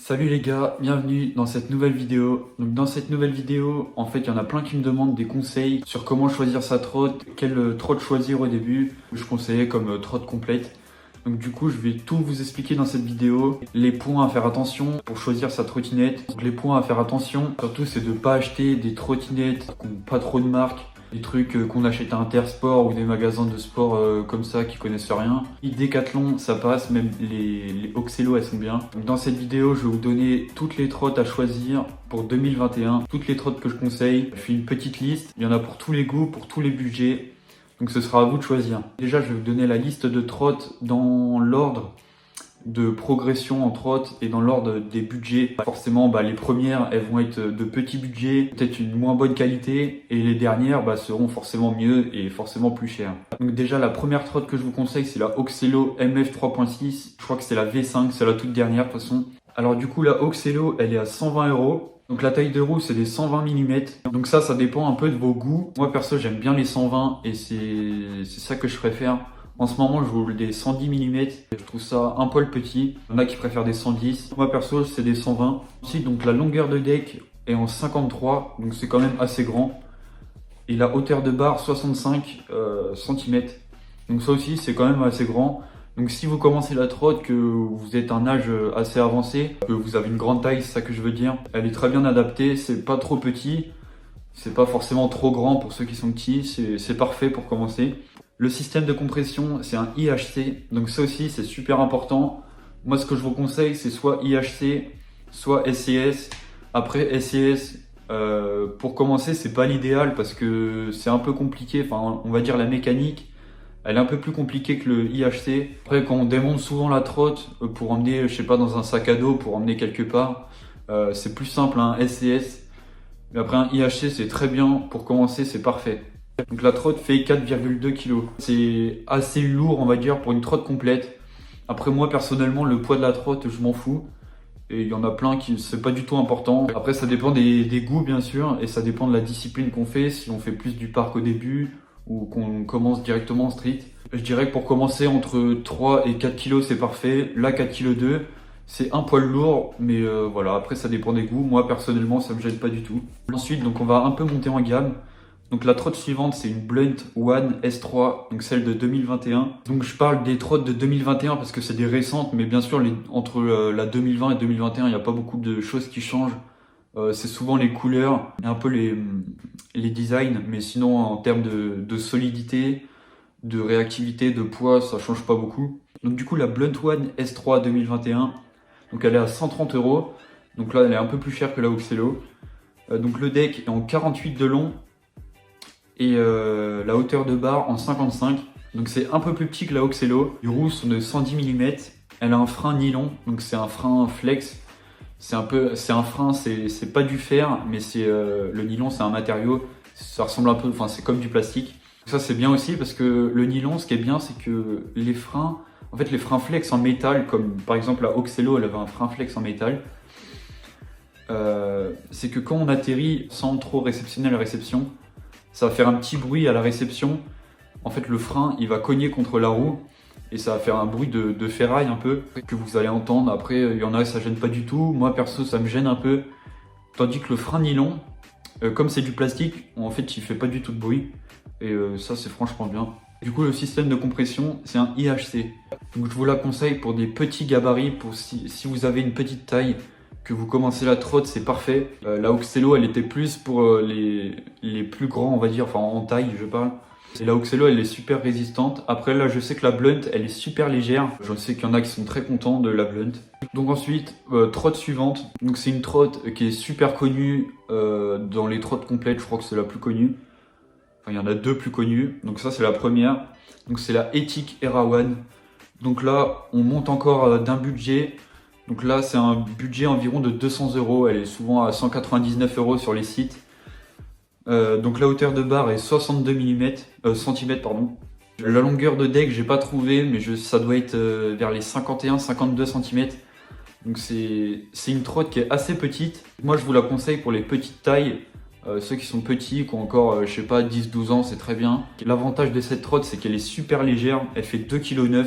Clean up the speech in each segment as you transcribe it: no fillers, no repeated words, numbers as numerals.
Salut les gars, bienvenue dans cette nouvelle vidéo. Donc dans cette nouvelle vidéo, en fait, il y en a plein qui me demandent des conseils sur comment choisir sa trotte, quelle trotte choisir au début. Je conseillais comme trotte complète. Donc du coup, je vais tout vous expliquer dans cette vidéo. Les points à faire attention pour choisir sa trottinette. Donc les points à faire attention, surtout, c'est de ne pas acheter des trottinettes qui n'ont pas trop de marque. Des trucs qu'on achète à Intersport ou des magasins de sport comme ça qui connaissent rien. Decathlon, ça passe, même les Oxelo, elles sont bien. Donc dans cette vidéo, je vais vous donner toutes les trottes à choisir pour 2021. Toutes les trottes que je conseille. Je fais une petite liste. Il y en a pour tous les goûts, pour tous les budgets. Donc ce sera à vous de choisir. Déjà, je vais vous donner la liste de trottes dans l'ordre de progression en trotte et dans l'ordre des budgets. Forcément, les premières, elles vont être de petits budgets, peut-être une moins bonne qualité, et les dernières seront forcément mieux et forcément plus chères. Donc déjà, la première trotte que je vous conseille, c'est la Oxelo MF 3.6. Je crois que c'est la V5, c'est la toute dernière de toute façon. Alors du coup, la Oxelo, elle est à 120 €. Donc la taille de roue, c'est des 120 mm. Donc ça dépend un peu de vos goûts. Moi perso, j'aime bien les 120 et c'est ça que je préfère. En ce moment, je roule des 110 mm. Je trouve ça un poil petit. Il y en a qui préfèrent des 110. Moi, perso, c'est des 120. Ensuite, donc la longueur de deck est en 53. Donc c'est quand même assez grand. Et la hauteur de barre, 65 cm. Donc ça aussi, c'est quand même assez grand. Donc si vous commencez la trotte, que vous êtes un âge assez avancé, que vous avez une grande taille, c'est ça que je veux dire. Elle est très bien adaptée. C'est pas trop petit. C'est pas forcément trop grand pour ceux qui sont petits. C'est parfait pour commencer. Le système de compression, c'est un IHC, donc ça aussi c'est super important. Moi ce que je vous conseille, c'est soit IHC, soit SCS. Après SCS, pour commencer, c'est pas l'idéal parce que c'est un peu compliqué. Enfin, on va dire la mécanique, elle est un peu plus compliquée que le IHC. Après, quand on démonte souvent la trotte pour emmener, je sais pas, dans un sac à dos, pour emmener quelque part, c'est plus simple un SCS. Mais après un IHC, c'est très bien. Pour commencer, c'est parfait. Donc la trotte fait 4,2 kg. C'est assez lourd, on va dire, pour une trotte complète. Après moi, personnellement, le poids de la trotte, je m'en fous. Et il y en a plein qui, c'est pas du tout important. Après, ça dépend des goûts, bien sûr. Et ça dépend de la discipline qu'on fait. Si on fait plus du parc au début ou qu'on commence directement en street. Je dirais que pour commencer, entre 3 et 4 kg, c'est parfait. Là, 4,2 kg, c'est un poil lourd. Mais voilà, après, ça dépend des goûts. Moi, personnellement, ça me gêne pas du tout. Ensuite, donc on va un peu monter en gamme. Donc la trotte suivante, c'est une Blunt One S3, donc celle de 2021. Donc je parle des trottes de 2021 parce que c'est des récentes, mais bien sûr entre la 2020 et 2021, il n'y a pas beaucoup de choses qui changent. C'est souvent les couleurs et un peu les designs, mais sinon en termes de solidité, de réactivité, de poids, ça change pas beaucoup. Donc du coup la Blunt One S3 2021, donc elle est à 130 €. Donc là elle est un peu plus chère que la Oxelo. Donc le deck est en 48 de long et la hauteur de barre en 55. Donc c'est un peu plus petit que la Oxelo. Les roues sont de 110 mm. Elle a un frein nylon, donc c'est un frein flex. C'est un frein, c'est pas du fer, mais le nylon, c'est un matériau. Ça ressemble un peu, enfin c'est comme du plastique. Ça c'est bien aussi parce que le nylon, ce qui est bien, c'est que les freins, en fait les freins flex en métal, comme par exemple la Oxelo, elle avait un frein flex en métal. C'est que quand on atterrit sans trop réceptionner la réception, ça va faire un petit bruit à la réception. En fait, le frein, il va cogner contre la roue et ça va faire un bruit de ferraille un peu que vous allez entendre. Après, il y en a, ça gêne pas du tout. Moi, perso, ça me gêne un peu. Tandis que le frein nylon, comme c'est du plastique, en fait, il fait pas du tout de bruit. Et ça, c'est franchement bien. Du coup, le système de compression, c'est un IHC. Donc, je vous la conseille pour des petits gabarits, pour si vous avez une petite taille, que vous commencez la trotte, c'est parfait. La Oxelo, elle était plus pour les plus grands, on va dire, enfin en taille, je parle. Et la Oxelo, elle est super résistante. Après, là, je sais que la Blunt, elle est super légère. Je sais qu'il y en a qui sont très contents de la Blunt. Donc ensuite, trotte suivante. Donc c'est une trotte qui est super connue dans les trottes complètes. Je crois que c'est la plus connue. Enfin, il y en a deux plus connues. Donc ça, c'est la première. Donc c'est la Ethic Era One. Donc là, on monte encore d'un budget. Donc là, c'est un budget environ de 200 €. Elle est souvent à 199 € sur les sites. Donc la hauteur de barre est 62 cm. La longueur de deck, j'ai pas trouvé, mais ça doit être vers les 51-52 cm. Donc c'est une trotte qui est assez petite. Moi, je vous la conseille pour les petites tailles. Ceux qui sont petits, qui ont encore, je sais pas, 10-12 ans, c'est très bien. L'avantage de cette trotte, c'est qu'elle est super légère. Elle fait 2,9 kg.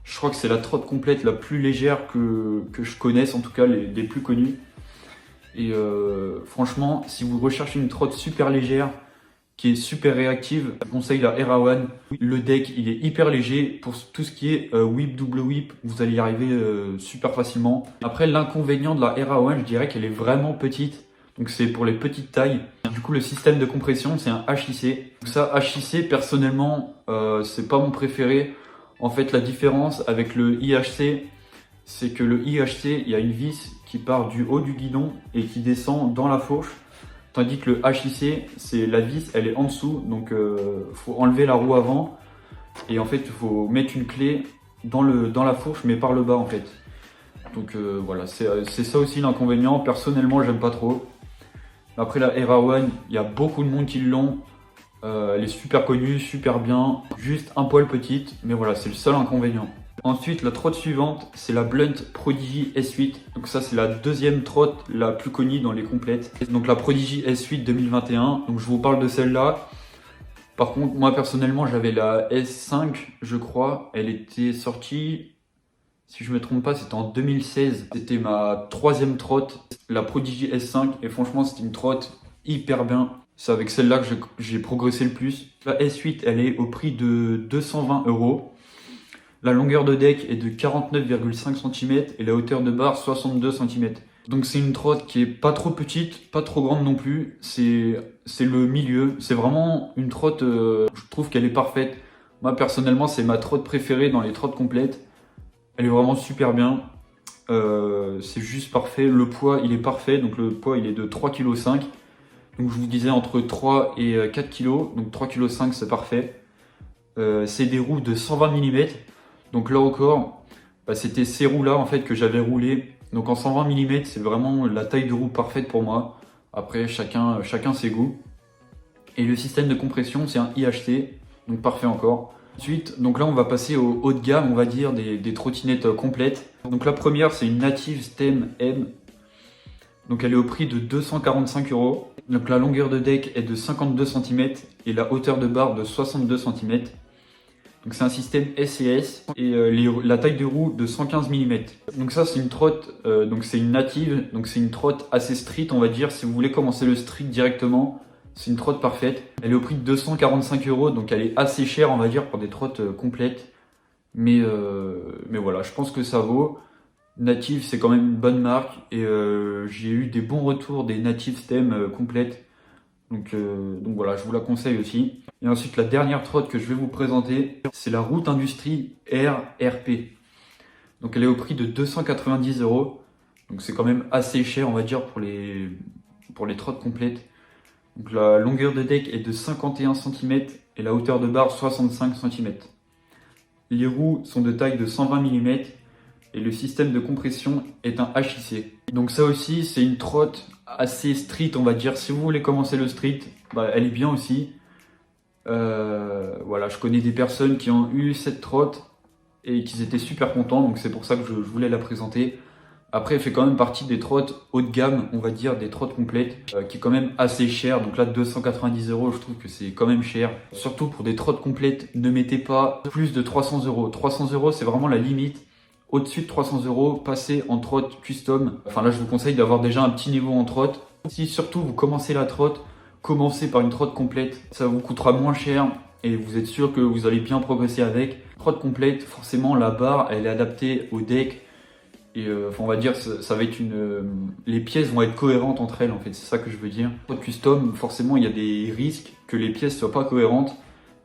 Je crois que c'est la trotte complète la plus légère que je connaisse, en tout cas les plus connues. Et franchement, si vous recherchez une trotte super légère, qui est super réactive, je conseille la Era One. Le deck, il est hyper léger. Pour tout ce qui est whip, double whip, vous allez y arriver super facilement. Après, l'inconvénient de la Era One, je dirais qu'elle est vraiment petite. Donc c'est pour les petites tailles. Du coup, le système de compression, c'est un HIC. Donc ça, HIC, personnellement, c'est pas mon préféré. En fait, la différence avec le IHC, c'est que le IHC, il y a une vis qui part du haut du guidon et qui descend dans la fourche. Tandis que le HIC, c'est la vis, elle est en dessous. Donc, faut enlever la roue avant. Et en fait, il faut mettre une clé dans la fourche, mais par le bas, en fait. Donc, voilà, c'est ça aussi l'inconvénient. Personnellement, j'aime pas trop. Après, la Era One, il y a beaucoup de monde qui l'ont. Elle est super connue, super bien. Juste un poil petite, mais voilà, c'est le seul inconvénient. Ensuite, la trotte suivante, c'est la Blunt Prodigy S8. Donc ça, c'est la deuxième trotte la plus connue dans les complètes. Donc la Prodigy S8 2021. Donc je vous parle de celle-là. Par contre, moi personnellement, j'avais la S5, je crois. Elle était sortie, si je me trompe pas, c'était en 2016. C'était ma troisième trotte, la Prodigy S5. Et franchement, c'était une trotte hyper bien. C'est avec celle-là que j'ai progressé le plus. La S8, elle est au prix de 220 €. La longueur de deck est de 49,5 cm et la hauteur de barre 62 cm. Donc c'est une trotte qui est pas trop petite, pas trop grande non plus. C'est le milieu. C'est vraiment une trotte, je trouve qu'elle est parfaite. Moi personnellement, c'est ma trotte préférée dans les trottes complètes. Elle est vraiment super bien. C'est juste parfait. Le poids, il est parfait. Donc le poids, il est de 3,5 kg. Donc je vous disais entre 3 et 4 kg. Donc 3,5 kg, c'est parfait. C'est des roues de 120 mm. Donc là encore, c'était ces roues-là en fait que j'avais roulé. Donc en 120 mm, c'est vraiment la taille de roue parfaite pour moi. Après, chacun ses goûts. Et le système de compression, c'est un IHC, donc parfait encore. Ensuite, donc là on va passer au haut de gamme, on va dire, des trottinettes complètes. Donc la première, c'est une Native Stem M. Donc elle est au prix de 245 €. Donc la longueur de deck est de 52 cm et la hauteur de barre de 62 cm. Donc c'est un système SCS et la taille de roue de 115 mm. Donc ça c'est une trotte, donc c'est une native, donc c'est une trotte assez street on va dire. Si vous voulez commencer le street directement, c'est une trotte parfaite. Elle est au prix de 245 €, donc elle est assez chère on va dire pour des trottes complètes. Mais voilà, je pense que ça vaut. Native c'est quand même une bonne marque et j'ai eu des bons retours des Native Stem complètes. Donc voilà, je vous la conseille aussi. Et ensuite, la dernière trotte que je vais vous présenter, c'est la Route Industrie RRP. Donc elle est au prix de 290 €. Donc c'est quand même assez cher, on va dire, pour les trottes complètes. Donc la longueur de deck est de 51 cm et la hauteur de barre 65 cm. Les roues sont de taille de 120 mm et le système de compression est un HIC. Donc ça aussi, c'est une trotte assez street, on va dire. Si vous voulez commencer le street, elle est bien aussi. Voilà, je connais des personnes qui ont eu cette trotte et qui étaient super contents, donc c'est pour ça que je voulais la présenter. Après, elle fait quand même partie des trottes haut de gamme, on va dire, des trottes complètes, qui est quand même assez cher. Donc là, 290 €, je trouve que c'est quand même cher. Surtout pour des trottes complètes, ne mettez pas plus de 300 €. 300 €, c'est vraiment la limite. Au-dessus de 300 €, passez en trotte custom. Enfin là, je vous conseille d'avoir déjà un petit niveau en trotte. Si surtout vous commencez la trotte, commencez par une trotte complète. Ça vous coûtera moins cher et vous êtes sûr que vous allez bien progresser avec. Trotte complète, forcément la barre, elle est adaptée au deck. Et on va dire, ça va être les pièces vont être cohérentes entre elles en fait, c'est ça que je veux dire. Trotte custom, forcément il y a des risques que les pièces soient pas cohérentes.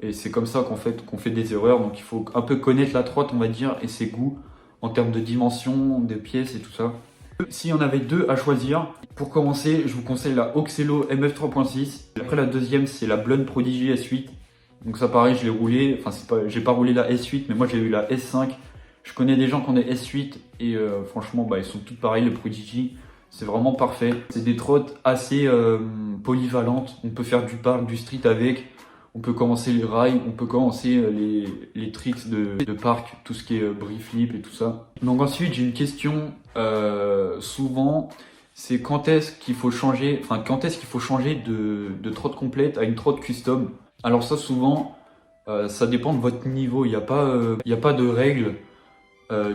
Et c'est comme ça qu'on fait des erreurs. Donc il faut un peu connaître la trotte, on va dire, et ses goûts en termes de dimension, des pièces et tout ça. S'il y en avait deux à choisir, pour commencer, je vous conseille la Oxelo MF 3.6. Après la deuxième, c'est la Blunt Prodigy S8. Donc ça pareil, je l'ai roulé, enfin j'ai pas roulé la S8, mais moi j'ai eu la S5. Je connais des gens qui ont des S8 et franchement, ils sont toutes pareilles, le Prodigy. C'est vraiment parfait. C'est des trottes assez polyvalentes. On peut faire du park, du street avec. On peut commencer les rails, on peut commencer les tricks de parc, tout ce qui est brie flip et tout ça. Donc ensuite, j'ai une question souvent, c'est quand est-ce qu'il faut changer, de trotte complète à une trotte custom. Alors ça souvent, ça dépend de votre niveau. Il y a pas de règle.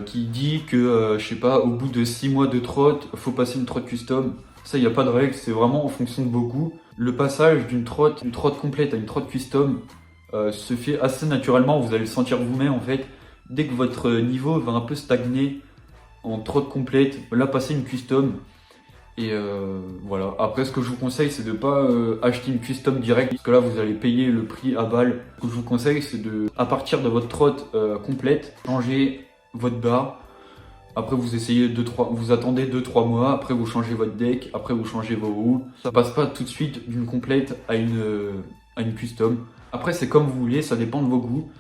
qui dit que, je sais pas, au bout de 6 mois de trotte, faut passer une trotte custom. Ça, il n'y a pas de règle, c'est vraiment en fonction de vos goûts. Le passage d'une trotte complète à une trotte custom se fait assez naturellement, vous allez le sentir vous-même en fait. Dès que votre niveau va un peu stagner en trotte complète, là passer une custom. Et voilà. Après, ce que je vous conseille, c'est de ne pas acheter une custom direct, parce que là, vous allez payer le prix à balle. Ce que je vous conseille, c'est de, à partir de votre trotte complète, changer votre barre. Après, vous essayez vous attendez 2-3 mois. Après, vous changez votre deck. Après, vous changez vos roues. Ça passe pas tout de suite d'une complète à une custom. Après, c'est comme vous voulez, ça dépend de vos goûts.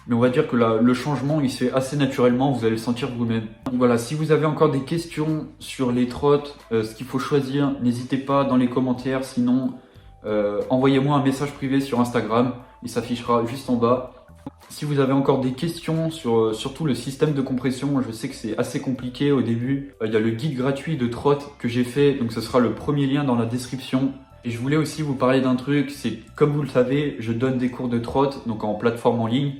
Mais on va dire que le changement, il se fait assez naturellement, vous allez le sentir vous-même. Donc voilà, si vous avez encore des questions sur les trottes, ce qu'il faut choisir, n'hésitez pas dans les commentaires. Sinon, envoyez-moi un message privé sur Instagram, il s'affichera juste en bas. Si vous avez encore des questions sur surtout le système de compression, je sais que c'est assez compliqué au début. Il y a le guide gratuit de trotte que j'ai fait, donc ce sera le premier lien dans la description. Et je voulais aussi vous parler d'un truc, c'est comme vous le savez, je donne des cours de trotte, donc en plateforme en ligne.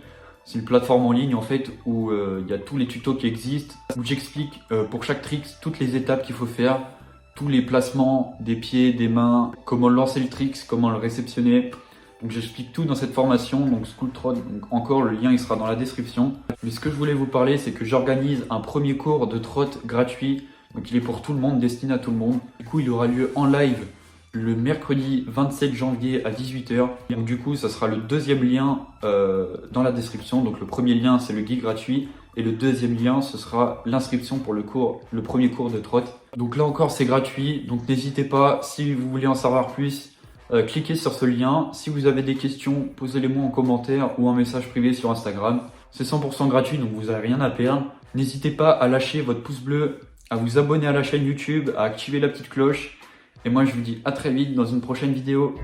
C'est une plateforme en ligne en fait où il y a tous les tutos qui existent, où j'explique pour chaque trick toutes les étapes qu'il faut faire, tous les placements des pieds, des mains, comment lancer le trick, comment le réceptionner. Donc j'explique tout dans cette formation, donc School Trot, donc encore le lien il sera dans la description. Mais ce que je voulais vous parler, c'est que j'organise un premier cours de trot gratuit, donc il est pour tout le monde, destiné à tout le monde. Du coup il aura lieu en live le mercredi 27 janvier à 18 h. Donc du coup ça sera le deuxième lien dans la description. Donc le premier lien c'est le guide gratuit et le deuxième lien ce sera l'inscription pour le premier cours de trot. Donc là encore c'est gratuit, donc n'hésitez pas, si vous voulez en savoir plus, cliquez sur ce lien. Si vous avez des questions, posez-les-moi en commentaire ou en message privé sur Instagram. C'est 100% gratuit, donc vous n'avez rien à perdre. N'hésitez pas à lâcher votre pouce bleu, à vous abonner à la chaîne YouTube, à activer la petite cloche. Et moi je vous dis à très vite dans une prochaine vidéo.